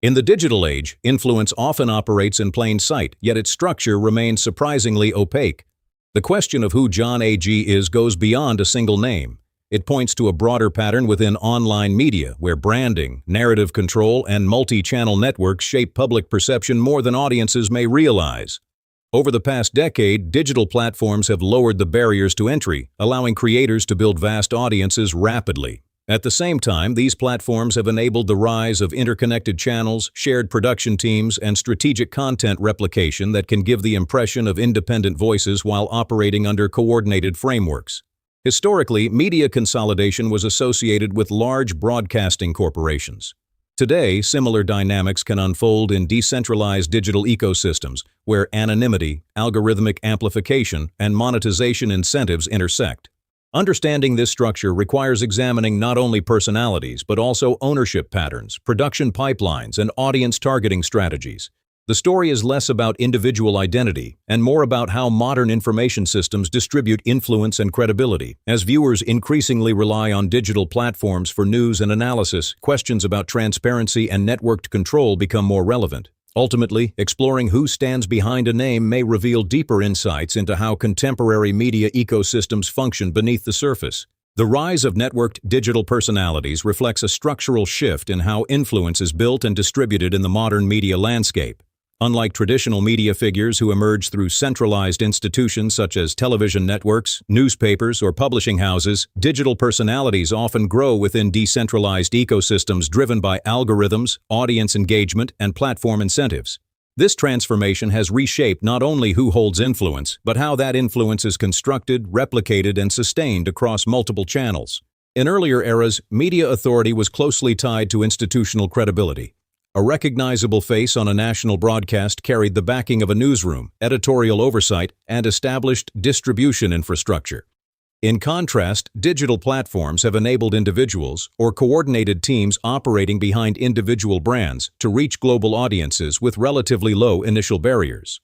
In the digital age, influence often operates in plain sight, yet its structure remains surprisingly opaque. The question of who John A.G. is goes beyond a single name. It points to a broader pattern within online media, where branding, narrative control, and multi-channel networks shape public perception more than audiences may realize. Over the past decade, digital platforms have lowered the barriers to entry, allowing creators to build vast audiences rapidly. At the same time, these platforms have enabled the rise of interconnected channels, shared production teams, and strategic content replication that can give the impression of independent voices while operating under coordinated frameworks. Historically, media consolidation was associated with large broadcasting corporations. Today, similar dynamics can unfold in decentralized digital ecosystems, where anonymity, algorithmic amplification, and monetization incentives intersect. Understanding this structure requires examining not only personalities, but also ownership patterns, production pipelines, and audience targeting strategies. The story is less about individual identity and more about how modern information systems distribute influence and credibility. As viewers increasingly rely on digital platforms for news and analysis, questions about transparency and networked control become more relevant. Ultimately, exploring who stands behind a name may reveal deeper insights into how contemporary media ecosystems function beneath the surface. The rise of networked digital personalities reflects a structural shift in how influence is built and distributed in the modern media landscape. Unlike traditional media figures who emerge through centralized institutions such as television networks, newspapers, or publishing houses, digital personalities often grow within decentralized ecosystems driven by algorithms, audience engagement, and platform incentives. This transformation has reshaped not only who holds influence, but how that influence is constructed, replicated, and sustained across multiple channels. In earlier eras, media authority was closely tied to institutional credibility. A recognizable face on a national broadcast carried the backing of a newsroom, editorial oversight, and established distribution infrastructure. In contrast, digital platforms have enabled individuals or coordinated teams operating behind individual brands to reach global audiences with relatively low initial barriers.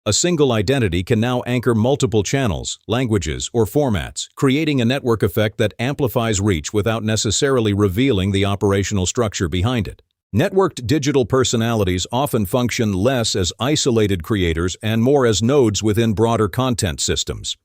A single identity can now anchor multiple channels, languages, or formats, creating a network effect that amplifies reach without necessarily revealing the operational structure behind it. Networked digital personalities often function less as isolated creators and more as nodes within broader content systems.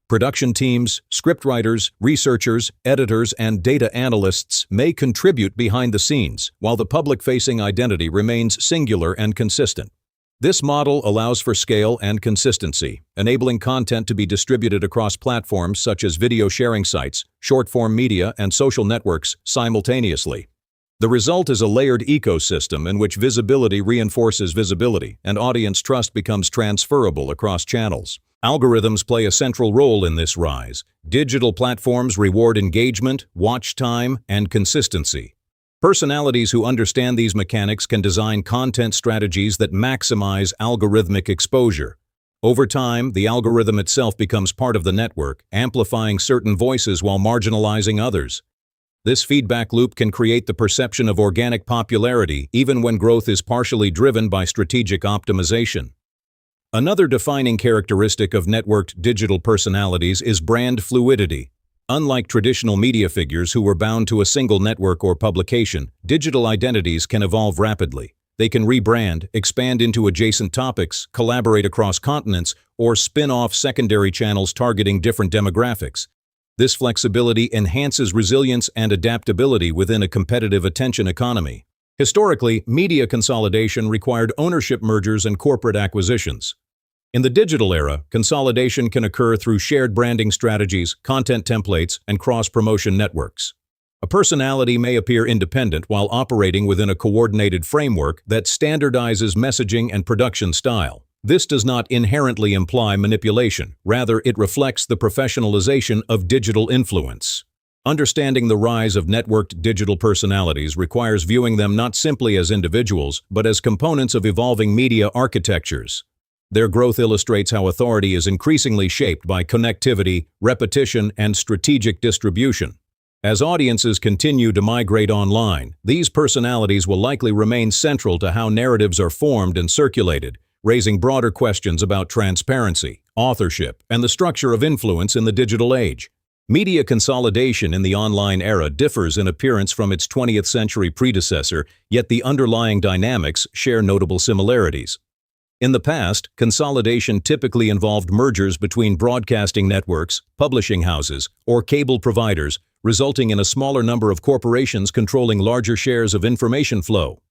Production teams, scriptwriters, researchers, editors, and data analysts may contribute behind the scenes, while the public-facing identity remains singular and consistent. This model allows for scale and consistency, enabling content to be distributed across platforms such as video sharing sites, short-form media, and social networks simultaneously. The result is a layered ecosystem in which visibility reinforces visibility and audience trust becomes transferable across channels. Algorithms play a central role in this rise. Digital platforms reward engagement, watch time, and consistency. Personalities who understand these mechanics can design content strategies that maximize algorithmic exposure. Over time, the algorithm itself becomes part of the network, amplifying certain voices while marginalizing others. This feedback loop can create the perception of organic popularity even when growth is partially driven by strategic optimization. Another defining characteristic of networked digital personalities is brand fluidity. Unlike traditional media figures who were bound to a single network or publication, digital identities can evolve rapidly. They can rebrand, expand into adjacent topics, collaborate across continents, or spin off secondary channels targeting different demographics. This flexibility enhances resilience and adaptability within a competitive attention economy. Historically, media consolidation required ownership mergers and corporate acquisitions. In the digital era, consolidation can occur through shared branding strategies, content templates, and cross-promotion networks. A personality may appear independent while operating within a coordinated framework that standardizes messaging and production style. This does not inherently imply manipulation, rather it reflects the professionalization of digital influence. Understanding the rise of networked digital personalities requires viewing them not simply as individuals, but as components of evolving media architectures. Their growth illustrates how authority is increasingly shaped by connectivity, repetition, and strategic distribution. As audiences continue to migrate online, these personalities will likely remain central to how narratives are formed and circulated, raising broader questions about transparency, authorship, and the structure of influence in the digital age. Media consolidation in the online era differs in appearance from its 20th century predecessor, yet the underlying dynamics share notable similarities. In the past, consolidation typically involved mergers between broadcasting networks, publishing houses, or cable providers, resulting in a smaller number of corporations controlling larger shares of information flow.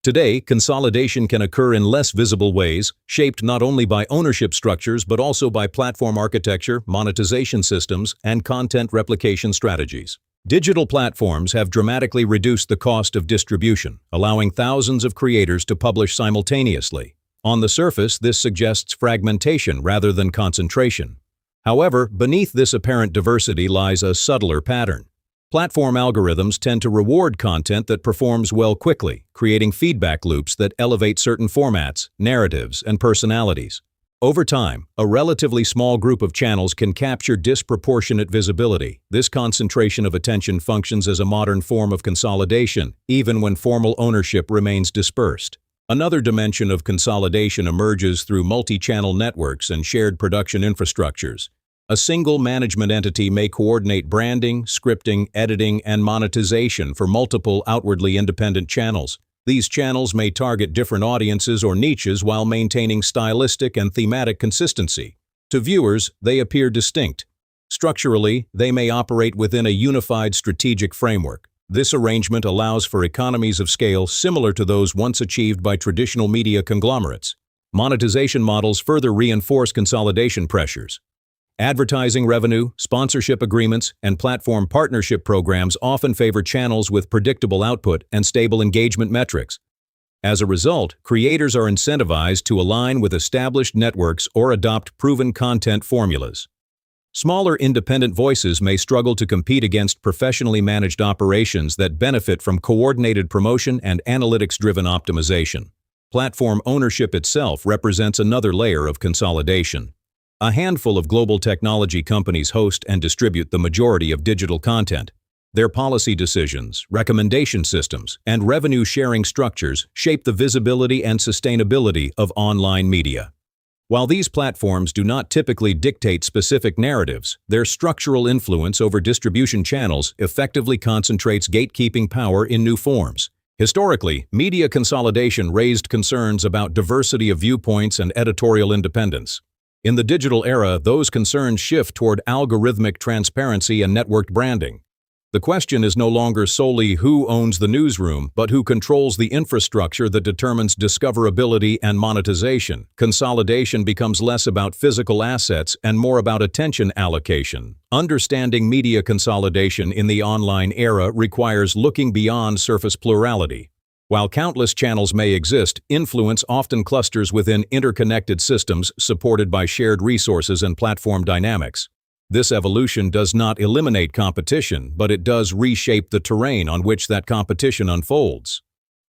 Today, consolidation can occur in less visible ways, shaped not only by ownership structures but also by platform architecture, monetization systems, and content replication strategies. Digital platforms have dramatically reduced the cost of distribution, allowing thousands of creators to publish simultaneously. On the surface, this suggests fragmentation rather than concentration. However, beneath this apparent diversity lies a subtler pattern. Platform algorithms tend to reward content that performs well quickly, creating feedback loops that elevate certain formats, narratives, and personalities. Over time, a relatively small group of channels can capture disproportionate visibility. This concentration of attention functions as a modern form of consolidation, even when formal ownership remains dispersed. Another dimension of consolidation emerges through multi-channel networks and shared production infrastructures. A single management entity may coordinate branding, scripting, editing, and monetization for multiple outwardly independent channels. These channels may target different audiences or niches while maintaining stylistic and thematic consistency. To viewers, they appear distinct. Structurally, they may operate within a unified strategic framework. This arrangement allows for economies of scale similar to those once achieved by traditional media conglomerates. Monetization models further reinforce consolidation pressures. Advertising revenue, sponsorship agreements, and platform partnership programs often favor channels with predictable output and stable engagement metrics. As a result, creators are incentivized to align with established networks or adopt proven content formulas. Smaller independent voices may struggle to compete against professionally managed operations that benefit from coordinated promotion and analytics-driven optimization. Platform ownership itself represents another layer of consolidation. A handful of global technology companies host and distribute the majority of digital content. Their policy decisions, recommendation systems, and revenue-sharing structures shape the visibility and sustainability of online media. While these platforms do not typically dictate specific narratives, their structural influence over distribution channels effectively concentrates gatekeeping power in new forms. Historically, media consolidation raised concerns about diversity of viewpoints and editorial independence. In the digital era, those concerns shift toward algorithmic transparency and networked branding. The question is no longer solely who owns the newsroom, but who controls the infrastructure that determines discoverability and monetization. Consolidation becomes less about physical assets and more about attention allocation. Understanding media consolidation in the online era requires looking beyond surface plurality. While countless channels may exist, influence often clusters within interconnected systems supported by shared resources and platform dynamics. This evolution does not eliminate competition, but it does reshape the terrain on which that competition unfolds.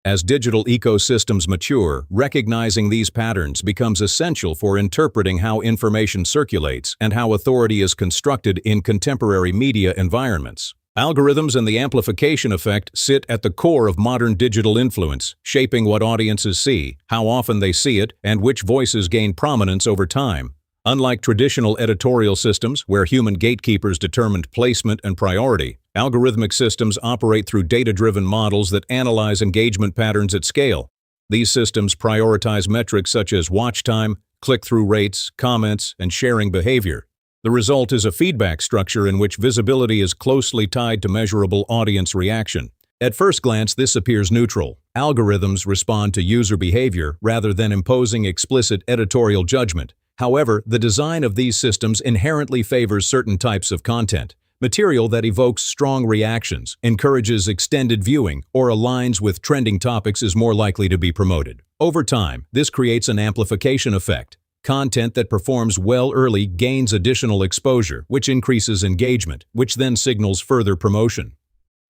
As digital ecosystems mature, recognizing these patterns becomes essential for interpreting how information circulates and how authority is constructed in contemporary media environments. Algorithms and the amplification effect sit at the core of modern digital influence, shaping what audiences see, how often they see it, and which voices gain prominence over time. Unlike traditional editorial systems, where human gatekeepers determined placement and priority, algorithmic systems operate through data-driven models that analyze engagement patterns at scale. These systems prioritize metrics such as watch time, click-through rates, comments, and sharing behavior. The result is a feedback structure in which visibility is closely tied to measurable audience reaction. At first glance, this appears neutral. Algorithms respond to user behavior rather than imposing explicit editorial judgment. However, the design of these systems inherently favors certain types of content. Material that evokes strong reactions, encourages extended viewing, or aligns with trending topics is more likely to be promoted. Over time, this creates an amplification effect. Content that performs well early gains additional exposure, which increases engagement, which then signals further promotion.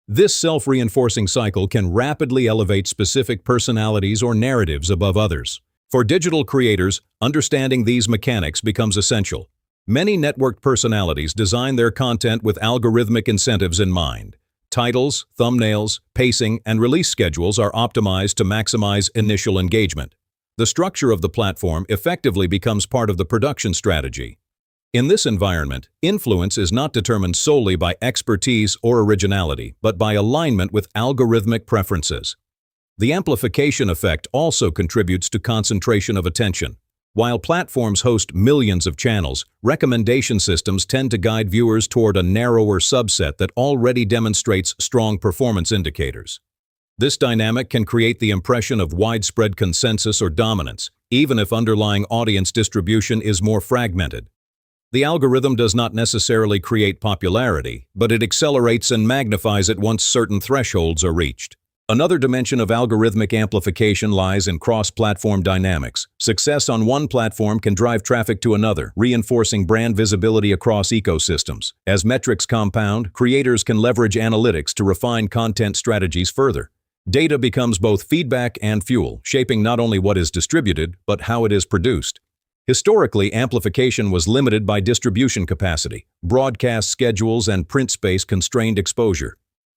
This self-reinforcing cycle can rapidly elevate specific personalities or narratives above others. For digital creators, understanding these mechanics becomes essential. Many networked personalities design their content with algorithmic incentives in mind. Titles, thumbnails, pacing, and release schedules are optimized to maximize initial engagement. The structure of the platform effectively becomes part of the production strategy. In this environment, influence is not determined solely by expertise or originality, but by alignment with algorithmic preferences. The amplification effect also contributes to concentration of attention. While platforms host millions of channels, recommendation systems tend to guide viewers toward a narrower subset that already demonstrates strong performance indicators. This dynamic can create the impression of widespread consensus or dominance, even if underlying audience distribution is more fragmented. The algorithm does not necessarily create popularity, but it accelerates and magnifies it once certain thresholds are reached. Another dimension of algorithmic amplification lies in cross-platform dynamics. Success on one platform can drive traffic to another, reinforcing brand visibility across ecosystems. As metrics compound, creators can leverage analytics to refine content strategies further. Data becomes both feedback and fuel, shaping not only what is distributed, but how it is produced. Historically, amplification was limited by distribution capacity. Broadcast schedules and print space constrained exposure.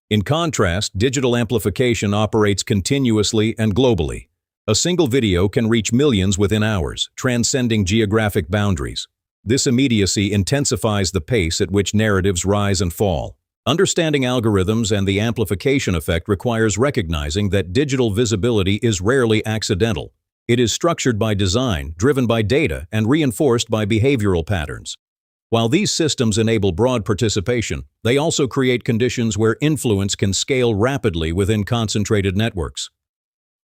In contrast, digital amplification operates continuously and globally. A single video can reach millions within hours, transcending geographic boundaries. This immediacy intensifies the pace at which narratives rise and fall. Understanding algorithms and the amplification effect requires recognizing that digital visibility is rarely accidental. It is structured by design, driven by data, and reinforced by behavioral patterns. While these systems enable broad participation, they also create conditions where influence can scale rapidly within concentrated networks.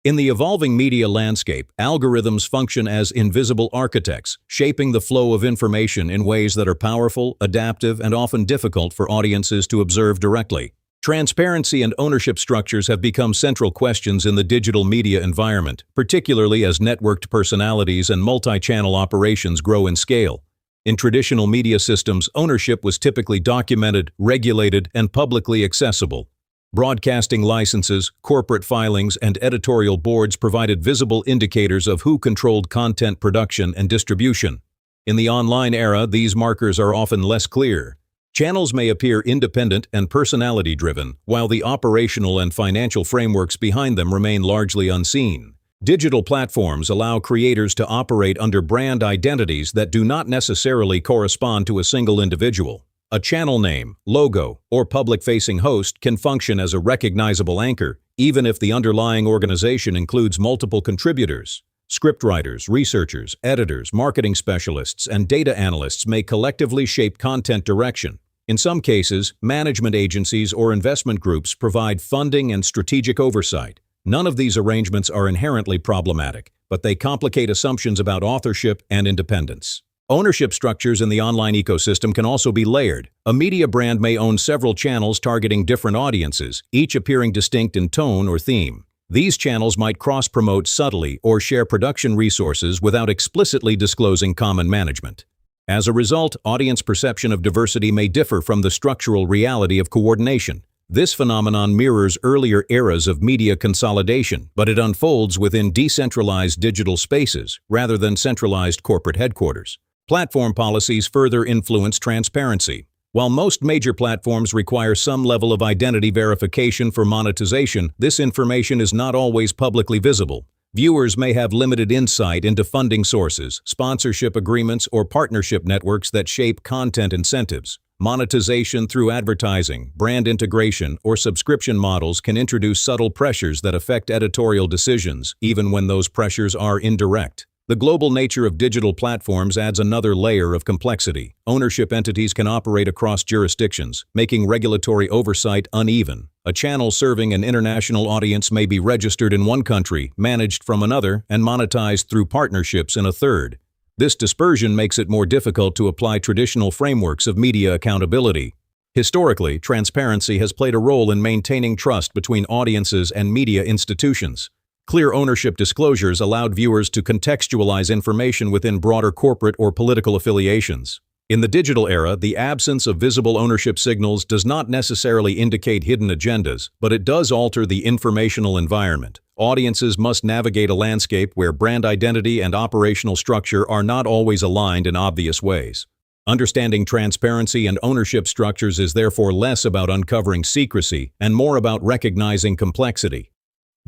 In the evolving media landscape, algorithms function as invisible architects, shaping the flow of information in ways that are powerful, adaptive, and often difficult for audiences to observe directly. Transparency and ownership structures have become central questions in the digital media environment, particularly as networked personalities and multi-channel operations grow in scale. In traditional media systems, ownership was typically documented, regulated, and publicly accessible. Broadcasting licenses, corporate filings, and editorial boards provided visible indicators of who controlled content production and distribution. In the online era, these markers are often less clear. Channels may appear independent and personality-driven, while the operational and financial frameworks behind them remain largely unseen. Digital platforms allow creators to operate under brand identities that do not necessarily correspond to a single individual. A channel name, logo, or public-facing host can function as a recognizable anchor, even if the underlying organization includes multiple contributors. Scriptwriters, researchers, editors, marketing specialists, and data analysts may collectively shape content direction. In some cases, management agencies or investment groups provide funding and strategic oversight. None of these arrangements are inherently problematic, but they complicate assumptions about authorship and independence. Ownership structures in the online ecosystem can also be layered. A media brand may own several channels targeting different audiences, each appearing distinct in tone or theme. These channels might cross-promote subtly or share production resources without explicitly disclosing common management. As a result, audience perception of diversity may differ from the structural reality of coordination. This phenomenon mirrors earlier eras of media consolidation, but it unfolds within decentralized digital spaces rather than centralized corporate headquarters. Platform policies further influence transparency. While most major platforms require some level of identity verification for monetization, this information is not always publicly visible. Viewers may have limited insight into funding sources, sponsorship agreements, or partnership networks that shape content incentives. Monetization through advertising, brand integration, or subscription models can introduce subtle pressures that affect editorial decisions, even when those pressures are indirect. The global nature of digital platforms adds another layer of complexity. Ownership entities can operate across jurisdictions, making regulatory oversight uneven. A channel serving an international audience may be registered in one country, managed from another, and monetized through partnerships in a third. This dispersion makes it more difficult to apply traditional frameworks of media accountability. Historically, transparency has played a role in maintaining trust between audiences and media institutions. Clear ownership disclosures allowed viewers to contextualize information within broader corporate or political affiliations. In the digital era, the absence of visible ownership signals does not necessarily indicate hidden agendas, but it does alter the informational environment. Audiences must navigate a landscape where brand identity and operational structure are not always aligned in obvious ways. Understanding transparency and ownership structures is therefore less about uncovering secrecy and more about recognizing complexity.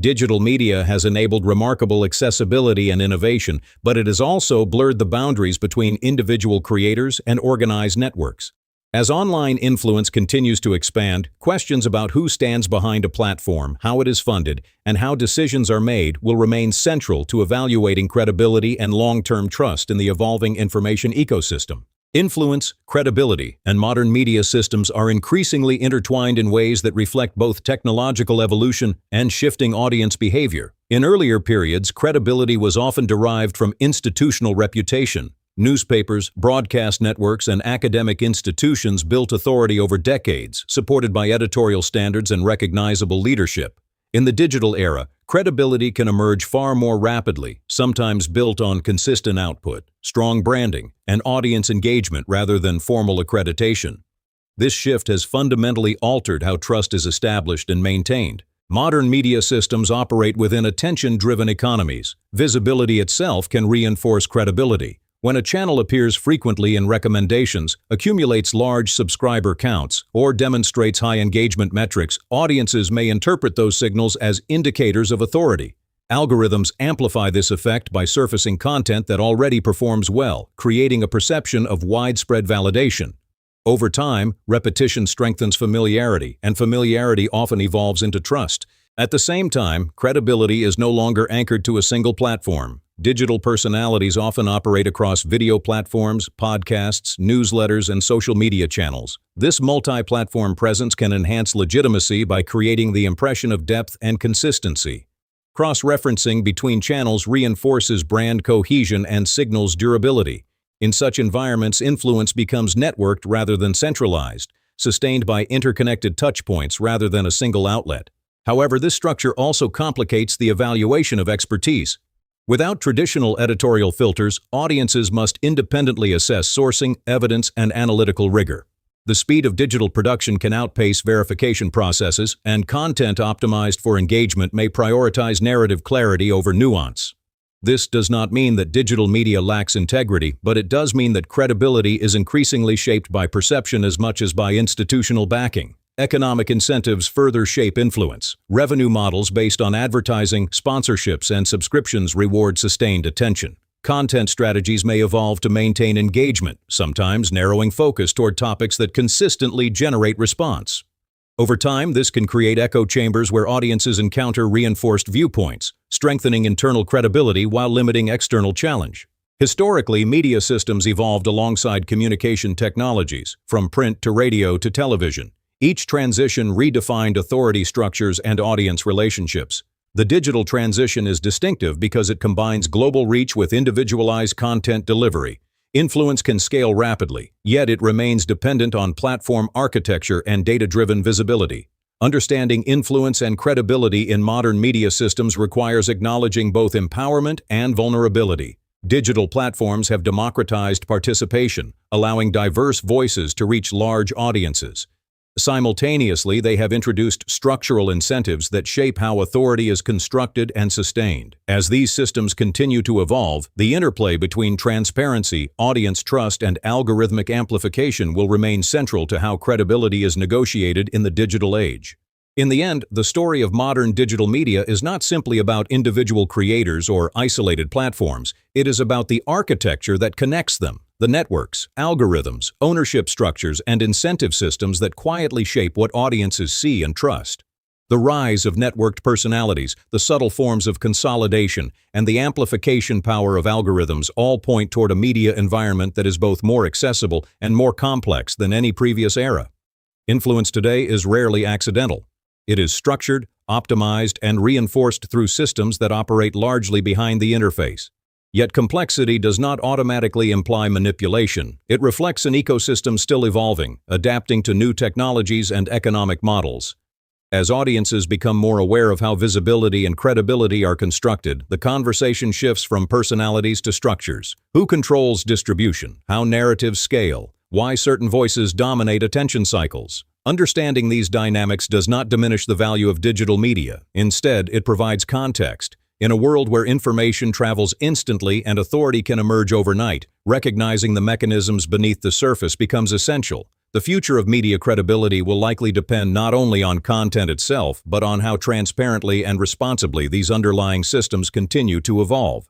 Digital media has enabled remarkable accessibility and innovation, but it has also blurred the boundaries between individual creators and organized networks. As online influence continues to expand, questions about who stands behind a platform, how it is funded, and how decisions are made will remain central to evaluating credibility and long-term trust in the evolving information ecosystem. Influence, credibility, and modern media systems are increasingly intertwined in ways that reflect both technological evolution and shifting audience behavior. In earlier periods, credibility was often derived from institutional reputation. Newspapers, broadcast networks, and academic institutions built authority over decades, supported by editorial standards and recognizable leadership. In the digital era, credibility can emerge far more rapidly, sometimes built on consistent output, strong branding, and audience engagement rather than formal accreditation. This shift has fundamentally altered how trust is established and maintained. Modern media systems operate within attention-driven economies. Visibility itself can reinforce credibility. When a channel appears frequently in recommendations, accumulates large subscriber counts, or demonstrates high engagement metrics, audiences may interpret those signals as indicators of authority. Algorithms amplify this effect by surfacing content that already performs well, creating a perception of widespread validation. Over time, repetition strengthens familiarity, and familiarity often evolves into trust. At the same time, credibility is no longer anchored to a single platform. Digital personalities often operate across video platforms, podcasts, newsletters, and social media channels. This multi-platform presence can enhance legitimacy by creating the impression of depth and consistency. Cross-referencing between channels reinforces brand cohesion and signals durability. In such environments, influence becomes networked rather than centralized, sustained by interconnected touchpoints rather than a single outlet. However, this structure also complicates the evaluation of expertise. Without traditional editorial filters, audiences must independently assess sourcing, evidence, and analytical rigor. The speed of digital production can outpace verification processes, and content optimized for engagement may prioritize narrative clarity over nuance. This does not mean that digital media lacks integrity, but it does mean that credibility is increasingly shaped by perception as much as by institutional backing. Economic incentives further shape influence. Revenue models based on advertising, sponsorships, and subscriptions reward sustained attention. Content strategies may evolve to maintain engagement, sometimes narrowing focus toward topics that consistently generate response. Over time, this can create echo chambers where audiences encounter reinforced viewpoints, strengthening internal credibility while limiting external challenge. Historically, media systems evolved alongside communication technologies, from print to radio to television. Each transition redefined authority structures and audience relationships. The digital transition is distinctive because it combines global reach with individualized content delivery. Influence can scale rapidly, yet it remains dependent on platform architecture and data-driven visibility. Understanding influence and credibility in modern media systems requires acknowledging both empowerment and vulnerability. Digital platforms have democratized participation, allowing diverse voices to reach large audiences. Simultaneously, they have introduced structural incentives that shape how authority is constructed and sustained. As these systems continue to evolve, the interplay between transparency, audience trust, and algorithmic amplification will remain central to how credibility is negotiated in the digital age. In the end, the story of modern digital media is not simply about individual creators or isolated platforms. It is about the architecture that connects them. The networks, algorithms, ownership structures, and incentive systems that quietly shape what audiences see and trust. The rise of networked personalities, the subtle forms of consolidation, and the amplification power of algorithms all point toward a media environment that is both more accessible and more complex than any previous era. Influence today is rarely accidental. It is structured, optimized, and reinforced through systems that operate largely behind the interface. Yet complexity does not automatically imply manipulation. It reflects an ecosystem still evolving, adapting to new technologies and economic models. As audiences become more aware of how visibility and credibility are constructed, the conversation shifts from personalities to structures. Who controls distribution? How narratives scale? Why certain voices dominate attention cycles? Understanding these dynamics does not diminish the value of digital media. Instead, it provides context. In a world where information travels instantly and authority can emerge overnight, recognizing the mechanisms beneath the surface becomes essential. The future of media credibility will likely depend not only on content itself, but on how transparently and responsibly these underlying systems continue to evolve.